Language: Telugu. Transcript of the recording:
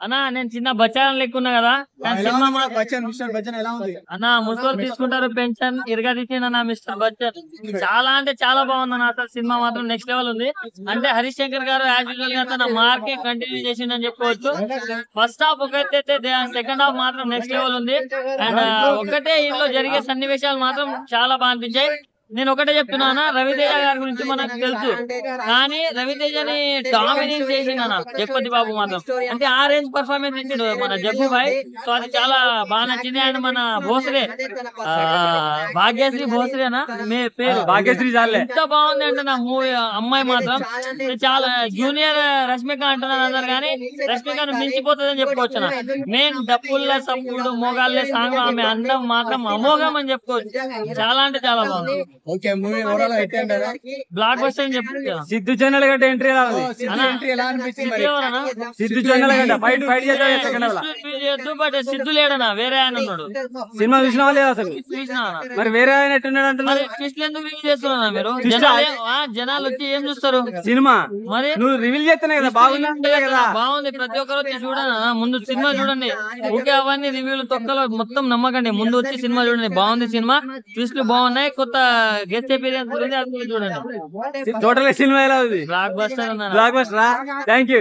అన్నా నేను చిన్న బచ్చాన్ లెక్కున్నా కదా అన్నా ముసలు తీసుకుంటారు పెన్షన్ ఇరగా తీసిందన్న మిస్టర్ బచ్చన్ చాలా అంటే చాలా బాగుంది అన్న అసలు సినిమా మాత్రం నెక్స్ట్ లెవెల్ ఉంది అంటే హరీష్ శంకర్ గారు యాజ్ యూజువల్ గా తన మార్కే కంటిన్యూ చేసిందని చెప్పుకోవచ్చు ఫస్ట్ హాఫ్ ఒకటైతే సెకండ్ హాఫ్ మాత్రం నెక్స్ట్ లెవెల్ ఉంది అండ్ ఒకటే ఇంట్లో జరిగే సన్నివేశాలు మాత్రం చాలా బాగా అనిపించాయి నేను ఒకటే చెప్తున్నానా రవితేజ గారి గురించి మనకు తెలుసు కానీ రవితేజని డామినేట్ చేసిందన్న జగపతి బాబు మాత్రం అంటే ఆ రేంజ్ పర్ఫార్మెన్స్ ఇచ్చిండు మన జగ్గు భాయ్ సో అది చాలా బాగా నచ్చింది అండ్ మన భోసలే భాగ్యశ్రీ భోసలేనా పేరు భాగ్యశ్రీ ఎంత బాగుంది అంటే నా మూవీ అమ్మాయి మాత్రం చాలా జూనియర్ రష్మిక అంటున్నారు అందరు కానీ రష్మికను మించిపోతుంది అని చెప్పుకోవచ్చు మెయిన్ డప్పుల్ల సప్పుడు మోగాళ్ళే సాంగ్ ఆమె అందం మాత్రం అమోఘం అని చెప్పుకోవచ్చు చాలా అంటే చాలా బాగుంది బ్లాక్ బస్టర్ అని చెప్పి సిద్ధు జొన్నల గడ్డ ఎంట్రీ సిద్ధు జొన్నల గడ్డ ఫైట్ చేయొద్దు బట్ సిద్ధు లేడనా వేరే ఆయన ఉన్నాడు సినిమా చూసిన వాళ్ళే అసలు మరి వేరే ఆయన ఎట్టున్నాడు అంటున్నారు ట్విస్ట్ ఎందుకు రివీల్ చేస్తున్నా మీరు జనాలు వచ్చి ఏం చూస్తారు సినిమా మరి నువ్వు రివీల్ చేస్తున్నా కదా బాగుంది కదా బాగుంది ప్రతి ఒక్కరు వచ్చి చూడండి ముందు సినిమా చూడండి ఓకే అవన్నీ రివ్యూలు తొక్కలో మొత్తం నమ్మకండి ముందు వచ్చి సినిమా చూడండి బాగుంది సినిమా ట్విస్ట్లు బాగున్నాయి కొత్త గెస్ట్ ఎపీరియన్స్ గురించి అది చూడండి టోటల్ సినిమా ఎలా ఉంది బ్లాక్ బస్టర్ థ్యాంక్ యూ